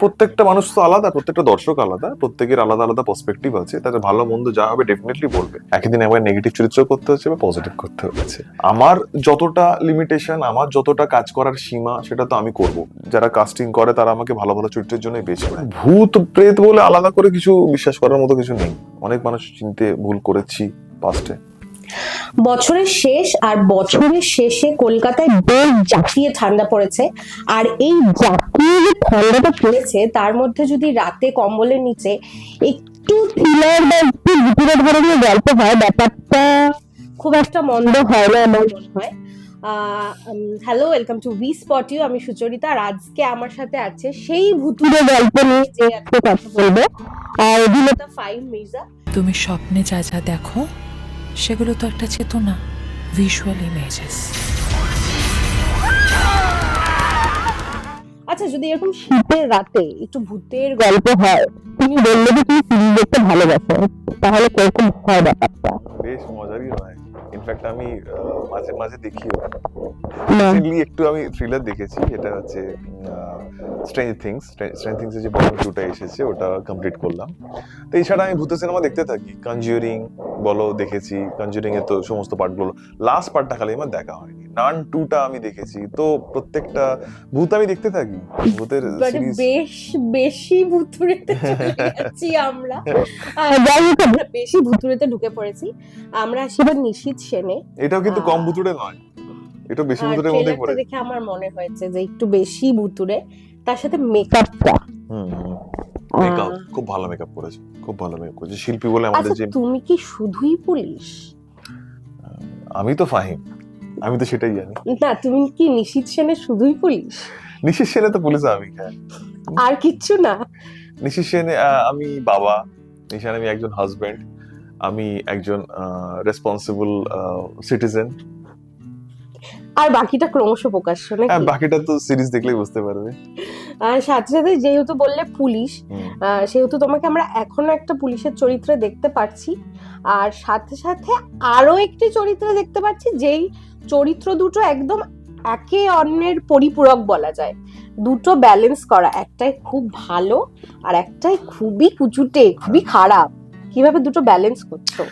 প্রত্যেকটা মানুষ তো আলাদা, প্রত্যেকটা দর্শক আলাদা, প্রত্যেকের আলাদা আলাদা পার্সপেক্টিভ আছে, তাদের ভালো মন্দ যা হবে ডেফিনেটলি বলবে। একই দিন আমার নেগেটিভ চরিত্র করতে হচ্ছে বা পজিটিভ করতে হচ্ছে। আমার যতটা লিমিটেশন, আমার যতটা কাজ করার সীমা, সেটা তো আমি করব। যারা কাস্টিং করে তারা আমাকে ভালো ভালো চরিত্রের জন্যই বেছে নেয়। ভূত প্রেত বলে আলাদা করে কিছু বিশ্বাস করার মতো কিছু নেই। অনেক মানুষ চিনতে ভুল করেছি পাস্টে। বছরের শেষ আর বছরের শেষে কলকাতায় বেশ জাঁকিয়ে ঠান্ডা পড়েছে। আর এই জাঁকিয়ে যে ঠান্ডাটা পড়েছে তার মধ্যে যদি রাতে কম্বলের নিচে একটু থ্রিলার বা একটু ভূতের ধরনের গল্প হয়, ব্যাপারটা খুব একটা মন্দ হয় না আমার মনে হয়। Hello, welcome to we spot you. আমি সুচরিতা, আর আজকে আমার সাথে আছে সেই ভুতুড়ে গল্প নিয়ে যে আজকে কথা বলবো, অভিনেতা ফাহিম মির্জা। তুমি স্বপ্নে যা যা দেখো সেগুলো তো একটা চেতনা, ভিজুয়াল ইমেজেস। আচ্ছা, যদি এরকম শীতের রাতে একটু ভূতের গল্প হয়, তুমি বললে যে তুমি ফিল্ম দেখতে ভালোবাসো, তাহলে কিরকম হয় ব্যাপারটা? বেশ মজারই হয়। ইনফ্যাক্ট আমি মাঝে মাঝে দেখিও। রিসেন্টলি একটু আমি থ্রিলার দেখেছি, এটা হচ্ছে স্ট্রেঞ্জ থিংস। স্ট্রেঞ্জ থিংস এর যে বড় টুটা এসেছে ওটা কমপ্লিট করলাম। তো এছাড়া আমি ভূতের সিনেমা দেখতে থাকি। কনজিউরিং বলো দেখেছি, কনজিউরিং এর তো সমস্ত পার্টগুলো, লাস্ট পার্টটা খালি আমার দেখা হয়নি। নান টুটা আমি দেখেছি। তো প্রত্যেকটা ভূত আমি দেখতে থাকি। ভূতের সিরিজ বেশ বেশি ভুতুড়েতে চলে যাচ্ছি আমরা। যাই হোক, আমরা বেশি ভুতুড়েতে ঢুকে পড়েছি। আমরা আসি এবার নিশীথ সেনে। এটাও কিন্তু কম ভুতুড়ে নয়, এটা বেশি ভুতুড়ের মধ্যেই পড়ে। দেখে আমার মনে হয়েছে যে একটু বেশি ভুতুড়ে, তার সাথে মেকআপটা। মেকআপ খুব ভালো মেকআপ করেছে, খুব ভালো মেকআপ করেছে শিল্পী বলে আমাদের যে। তুমি কি শুধুই পুলিশ? আমি তো ফাহিম, আমি তো সেটাই জানি। না, তুমি কি নিশীথ সেনে শুধুই পুলিশ? নিশীথ সেনে তো পুলিশ আমি, হ্যাঁ। আর কিচ্ছু না? নিশীথ সেনে আমি বাবা, নিশান আমি একজন হাজবেন্ড, আমি একজন রেসপন্সিবল সিটিজেন। আর বাকিটা ক্রমশ প্রকাশ্য নাকি? হ্যাঁ, বাকিটা তো সিরিজ দেখলেই বুঝতে পারবে। সাথে সাথে যেহেতু বললে পুলিশ, সেহেতু তোমাকে আমরা এখনো একটা পুলিশের চরিত্রে দেখতে পাচ্ছি, আর সাথে সাথে আরো একটি চরিত্রে দেখতে পাচ্ছি, যেই চরিত্র দুটো একদম একে অন্যের পরিপূরক বলা যায়। দুটো ব্যালেন্স করা, একটাই খুব ভালো আর একটাই খুবই কুচুটে, খুবই খারাপ। কিভাবে দুটো ব্যালেন্স করছো?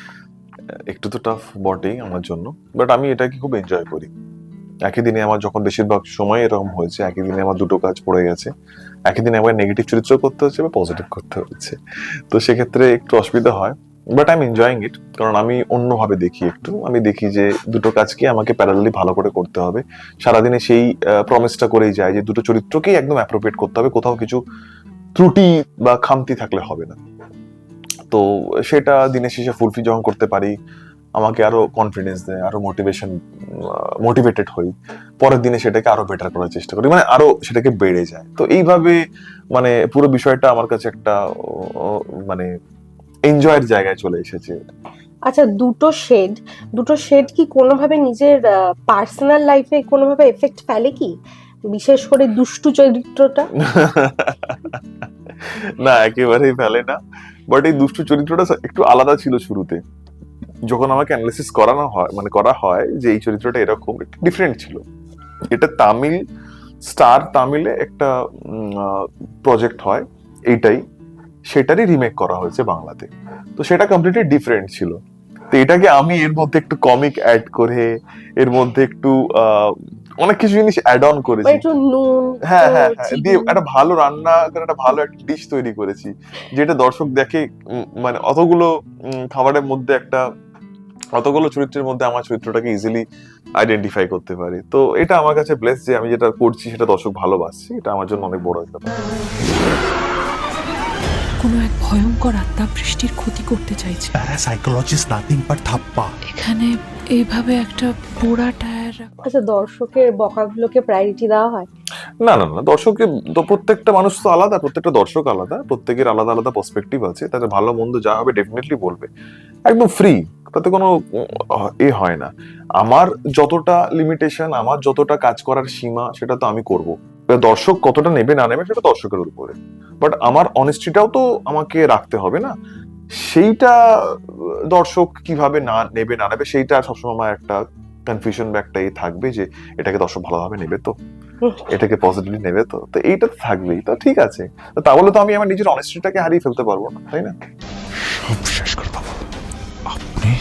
একটু তো টাফ বটেই আমার জন্য, বাট আমি এটাকে খুব এনজয় করি। একই দিনে আমার যখন বেশিরভাগ সময় এরকম হয়েছে, একই দিনে আমার দুটো কাজ পড়ে গেছে। একই দিনে আমার নেগেটিভ চরিত্র করতে হচ্ছে বা পজিটিভ করতে হচ্ছে। তো সেক্ষেত্রে একটু অসুবিধা হয়, but I am enjoying it. কারণ আমি অন্যভাবে দেখি, আমি দেখি যে দুটো কাজকে আমাকে প্যারালালি ভালো করে করতে হবে। সারাদিনে সেই প্রমিসটা করেই যায় যে দুটো চরিত্রকেই একদম অ্যাপ্রোপ্রিয়েট করতে হবে, কোথাও কিছু ত্রুটি বা খামতি থাকলে হবে না। তো সেটা দিনের শেষে ফুলফিল যখন করতে পারি, আমাকে আরো কনফিডেন্স দেয়, আরো মোটিভেটেড হই। পরের দিনে সেটাকে আরো বেটার করার চেষ্টা করি, মানে আরো সেটাকে বেড়ে যায়। তো এইভাবে মানে পুরো বিষয়টা আমার কাছে একটা মানে এনজয়ের জায়গায় চলে এসেছে। আচ্ছা, দুটো শেড কি কোনোভাবে নিজের পার্সোনাল লাইফে কোনোভাবে এফেক্ট ফেলে কি, বিশেষ করে দুষ্টু চরিত্রটা? না, একেবারেই ফেলে না। বাট এই দুষ্টু চরিত্রটা একটু আলাদা ছিল শুরুতে, যখন আমাকে অ্যানালিসিস করা হয় যে এই চরিত্রটা এরকম ডিফারেন্ট ছিল। এটা তামিলে একটা প্রজেক্ট হয়, এইটাই সেটারই রিমেক করা হয়েছে বাংলাতে। তো সেটা কমপ্লিটলি ডিফারেন্ট ছিল। তো এটাকে আমি এর মধ্যে একটু কমিক অ্যাড করে, এর মধ্যে একটু অনেক কিছু জিনিস অ্যাড অন করেছি। হ্যাঁ হ্যাঁ হ্যাঁ, দিয়ে একটা ভালো রান্না করে একটা ভালো একটা ডিশ তৈরি করেছি, যেটা দর্শক দেখে মানে অতগুলো খাবারের মধ্যে অতগুলো চরিত্রের মধ্যে আমার চরিত্রটাকে ইজিলি আইডেন্টিফাই করতে পারি। তো এটা আমার কাছে ব্লেস যে আমি যেটা করছি সেটা দর্শক ভালোবাসছে, এটা আমার জন্য অনেক বড় একটা ব্যাপার। কোনো এক ভয়ঙ্কর আত্মা বৃষ্টির ক্ষতি করতে চাইছে। প্যারাসাইকোলজিস্ট নাথিং বাট থাপ্পা। এখানে এইভাবে একটা পোড়া টায়ার। আচ্ছা, দর্শকের বকাগুলোকে প্রায়োরিটি দেওয়া হয়? না না না, দর্শকের তো প্রত্যেকটা মানুষ তো আলাদা, প্রত্যেকটা দর্শক আলাদা, প্রত্যেকের আলাদা আলাদা পার্সপেক্টিভ আছে, তাদের ভালো মন্দ যা হবে ডেফিনেটলি বলবে। একদম ফ্রি, তাতে কোনো এ হয় না। আমার যতটা লিমিটেশন, আমার যতটা কাজ করার সীমা, সেটা তো আমি করব। দর্শক কতটা নেবে না নেবে সেটা দর্শকের উপরে, বাট আমার অনেস্টিটাও তো আমাকে রাখতে হবে না। সেইটা দর্শক কিভাবে নেবে না নেবে সেইটা সবসময় একটা কনফিউশন বা একটা থাকবে যে এটাকে দর্শক ভালোভাবে নেবে তো। এটাকে পজিটিভলি নেবে, তো তো এইটা তো থাকবেই, তো ঠিক আছে। তো তা বলে তো আমি আমার নিজের অনেস্টিটাকে হারিয়ে ফেলতে পারবো না, তাই না? সব শেষ করে দেবো, আপনি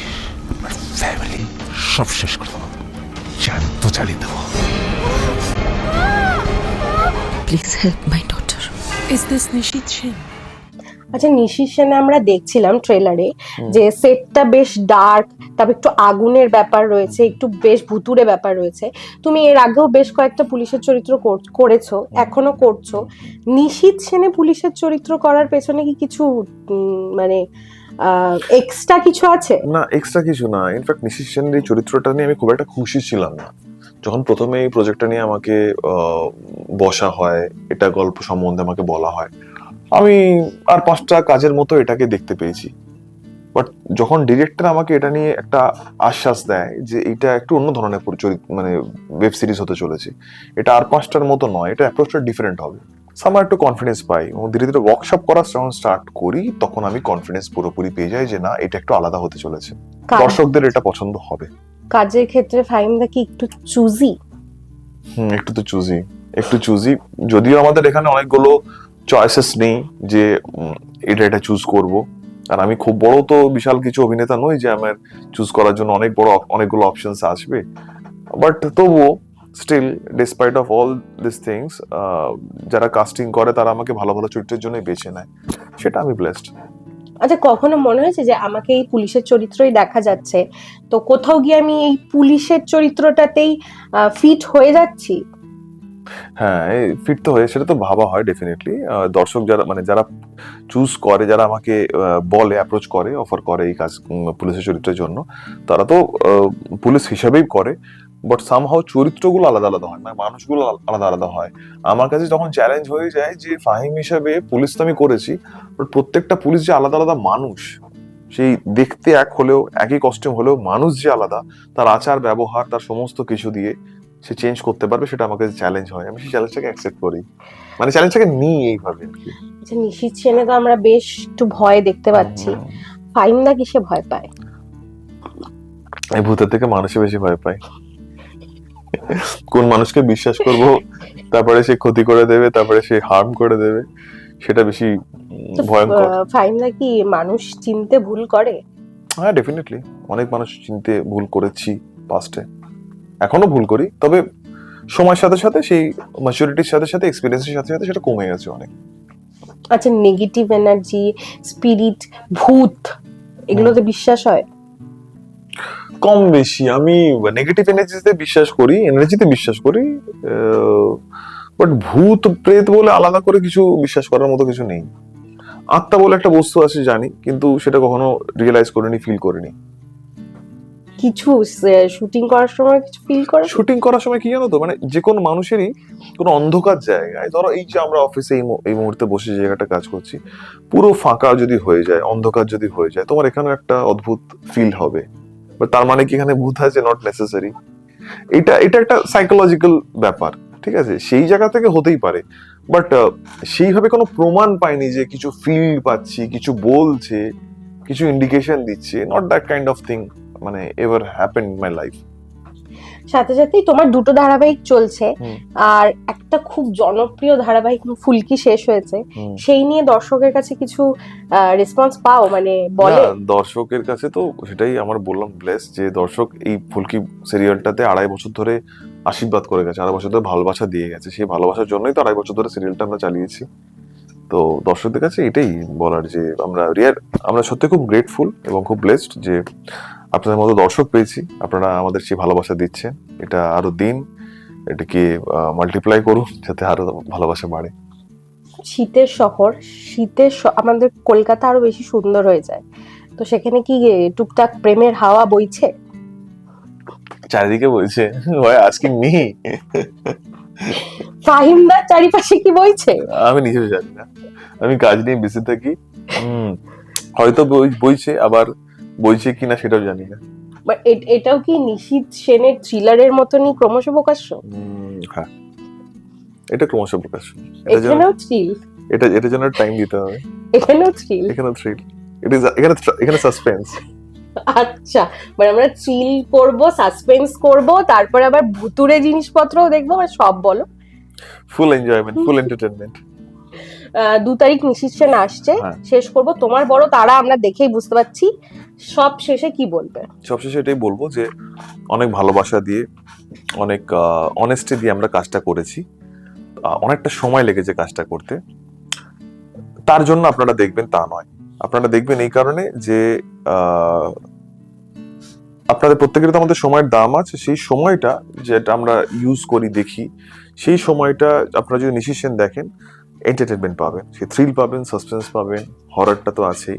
আপনার ফ্যামিলি সব শেষ করে দেবো, জ্যান্ত জ্বালিয়ে দেবো। Please help my daughter. Is this Nishit Shen? আচ্ছা, নিশির সেনে আমরা দেখছিলাম ট্রেলারে যে সেটটা বেশ ডার্ক, তারপর একটু আগুনের ব্যাপার রয়েছে, একটু বেশ ভুতুড়ে ব্যাপার রয়েছে। তুমি এর আগেও বেশ কয়েকটা পুলিশের চরিত্র করেছো, এখনো করছো। নিশিত সেনে পুলিশের চরিত্র করার পেছনে কি কিছু মানে এক্সট্রা কিছু আছে? না, এক্সট্রা কিছু না। ইনফ্যাক্ট নিশিত সেনের এই চরিত্রটা নিয়ে আমি খুব একটা খুশি ছিলাম না। যখন প্রথমে এই প্রজেক্টটা নিয়ে আমাকে বসা হয়, এটা গল্প সম্বন্ধে আমাকে বলা হয়, আমি আর 5টা কাজের মতো এটাকে দেখতে পেয়েছি। বাট যখন ডিরেক্টর আমাকে এটা নিয়ে একটা আশ্বাস দেয় যে এটা একটু অন্য ধরনের মানে ওয়েব সিরিজ হতে চলেছে, এটা আর 5টার মতো নয়, এটা অ্যাপ্রোচটা ডিফারেন্ট হবে, আমার একটু কনফিডেন্স পাই। এবং ধীরে ধীরে ওয়ার্কশপ করা যখন স্টার্ট করি, তখন আমি কনফিডেন্স পুরোপুরি পেয়ে যাই যে না, এটা একটু আলাদা হতে চলেছে, দর্শকদের এটা পছন্দ হবে। কাজের ক্ষেত্রে ফাহিমদা কি একটু চুজি? একটু তো চুজি, একটু চুজি। যদিও আমাদের এখানে অনেকগুলো চয়েসেস নেই যে এটা চুজ করব, আর আমি খুব বড় তো বিশাল কিছু অভিনেতা নই যে আমার চুজ করার জন্য অনেকগুলো অপশনস আসবে। বাট তবুও still, despite of all this things, যারা কাস্টিং করে তারা আমাকে ভালো ভালো চরিত্রের জন্যই বেছে নেয়, সেটা আমি ব্লেসড। আচ্ছা, কখনো মনে হয়েছে যে আমাকে এই পুলিশের চরিত্রই দেখা যাচ্ছে, তো কোথাও গিয়ে আমি এই পুলিশের চরিত্রটাতেই ফিট হয়ে যাচ্ছি? হ্যাঁ, ফিট তো হয়ে, সেটা তো ভাবা হয় ডেফিনেটলি। দর্শক যারা চুজ করে, যারা আমাকে বলে, অ্যাপ্রোচ করে, অফার করে এই কাজ পুলিশের চরিত্রের জন্য, তারা তো পুলিশ হিসাবেই করে। বাট সামহাও চরিত্রগুলো আলাদা আলাদা হয়, মানে মানুষগুলো আলাদা আলাদা হয়। আমার কাছে যখন চ্যালেঞ্জ হয়ে যায় যে ফাহিম হিসাবে পুলিশ তো আমি করেছি, বাট প্রত্যেকটা পুলিশ যে আলাদা আলাদা মানুষ, সেই দেখতে এক হলেও, একই কস্টিউম হলেও মানুষ যে আলাদা, তার আচার ব্যবহার, তার সমস্ত কিছু দিয়ে সে চেঞ্জ করতে পারবে, সেটা আমাকে চ্যালেঞ্জ হয়। আমি সেই চ্যালেঞ্জটাকে অ্যাকসেপ্ট করি, মানে চ্যালেঞ্জটাকে নিই এইভাবে আর কি। আচ্ছা, নিশিত সেনে তো আমরা বেশ একটু ভয় দেখতে পাচ্ছি, ফাহিমদা কিসে ভয় পায়? এই ভূতের থেকে মানুষে বেশি ভয় পায়। কোন মানুষকে বিশ্বাস করব, তারপরে সে ক্ষতি করে দেবে, তারপরে সে হার্ম করে দেবে, সেটা বেশি ভয়ঙ্কর। ফাহিমদা কি মানুষ চিনতে ভুল করে? হ্যাঁ, ডেফিনেটলি অনেক মানুষ চিনতে ভুল করেছি পাস্টে, এখনো ভুল করি, তবে সময়ের সাথে সাথে, সেই ম্যাচুরিটির সাথে সাথে, এক্সপিরিয়েন্সের সাথে সাথে সেটা কমে গেছে অনেক। আচ্ছা, নেগেটিভ এনার্জি, স্পিরিট, ভূত, এগুলোতে বিশ্বাস হয়? কম বেশি। আমি নেগেটিভ এনার্জিতে বিশ্বাস করি, বাট ভূত প্রেত বলে আলাদা করে কিছু বিশ্বাস করার মতো কিছু নেই। আত্মা বলে একটা বস্তু আছে জানি, কিন্তু সেটা কখনো রিয়েলাইজ করিনি, ফিল করিনি। কিছু শুটিং করার সময় কিছু ফিল করে? শুটিং করার সময় কি জানো তো, মানে যে কোনো মানুষেরই কোনো অন্ধকার জায়গায়, ধরো এই যে আমরা অফিসে এই মুহূর্তে বসে যে জায়গাটা কাজ করছি, পুরো ফাঁকা যদি হয়ে যায়, অন্ধকার যদি হয়ে যায়, তোমার এখানে একটা অদ্ভুত ফিল হবে। তার মানে কি এখানে ভূত আছে? Not necessary. এটা একটা সাইকোলজিক্যাল ব্যাপার, ঠিক আছে? সেই জায়গা থেকে হতেই পারে, বাট সেইভাবে কোনো প্রমাণ পাইনি যে কিছু ফিল পাচ্ছি, কিছু বলছে, কিছু ইন্ডিকেশন দিচ্ছে। Not that kind of thing মানে ever happen in my life. সাথে সাথেই তোমার দুটো ধারাবাহিক চলছে, আর একটা খুব জনপ্রিয় ধারাবাহিক ফুলকি শেষ হয়েছে, সেই নিয়ে দর্শকের কাছে কিছু রেসপন্স পাও? মানে বলে দর্শকের কাছে তো সেটাই আমার বললাম, ব্লেস, যে দর্শক এই ফুলকি সিরিয়ালটাতে 2.5 বছর ধরে আশীর্বাদ করে গেছে, 2.5 বছর ধরে ভালোবাসা দিয়ে গেছে। সেই ভালোবাসার জন্যই তো 2.5 বছর ধরে সিরিয়ালটা আমরা চালিয়েছি। তো দর্শকদের কাছে এটাই বলার যে আমরা সত্যি খুব গ্রেটফুল এবং খুব ব্লেসড যে আপনাদের মতো দর্শক পেয়েছি। আপনারা আমাদের সেই ভালোবাসা দিচ্ছেন, এটা আরো দিন, এটাকে মাল্টিপ্লাই করুন যাতে আরো ভালোবাসা বাড়ে। শীতের শহর, আমাদের কলকাতা আরো বেশি সুন্দর হয়ে যায়, তো সেখানে কি টুকটাক প্রেমের হাওয়া বইছে? চারিদিকে বইছে, আজকে মি ফাহিমদার চারিপাশে কি বইছে? আমি নিজেও জানি না, আমি কাজ নিয়ে বেঁচে থাকি। হয়তো বইছে, আবার বইছে কিনা সেটাও জানি না। এটাও কি নিশিত সেনের থ্রিলারের মতনই ক্রমশ প্রকাশ্য? হ্যাঁ, এটা ক্রমশ প্রকাশ্য। এখানেও থ্রিল, এটা জন্য টাইম দিতে হবে। এখানেও থ্রিল, এখানে সাসপেন্স। আচ্ছা, মানে আমরা থ্রিল করব, সাসপেন্স করব, তারপর আবার ভুতুরে জিনিসপত্রও দেখবো, মানে সব বলো। ফুল এনজয়মেন্ট, ফুল এন্টারটেইনমেন্ট। 2 তারিখ নিশিত সেন আসছে, হ্যাঁ। শেষ করব। তোমার বড় তারা আমরা দেখেই বুঝতে পারছি, সব শেষে কি বলবে? সবশেষে এটাই বলবো যে অনেক ভালোবাসা দিয়ে, অনেক অনেস্টি দিয়ে আমরা কাজটা করেছি। অনেকটা সময় লেগেছে কাজটা করতে, তার জন্য আপনারা দেখবেন তা নয়। আপনারা দেখবেন এই কারণে যে আপনাদের প্রত্যেকের তো আমাদের সময়ের দাম আছে, সেই সময়টা যেটা আমরা ইউজ করি দেখি, সেই সময়টা আপনারা যদি নিশিত সেন দেখেন এন্টারটেনমেন্ট পাবেন, সেই থ্রিল পাবেন, সাসপেন্স পাবেন, হররটা তো আছেই।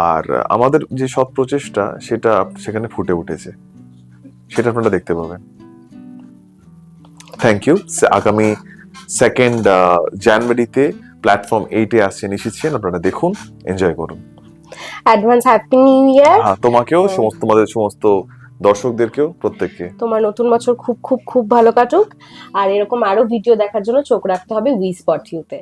আর আমাদের যে সৎ প্রচেষ্টা সেটা সেখানে ফুটে উঠেছে, সেটা আপনারা দেখতে পাবেন। Thank you. আগামী 2 জানুয়ারিতে প্ল্যাটফর্ম 8-এ আসছে নিশিত সেন, আপনারা দেখুন, এনজয় করুন। Advance happy new year. হ্যাঁ, তোমাকেও, তোমাদের সমস্ত দর্শকদেরকেও, প্রত্যেককে। তোমার নতুন বছর খুব খুব খুব ভালো কাটুক। আর এরকম আরো ভিডিও দেখার জন্য চোখ রাখতে হবে উই স্পট ইউতে।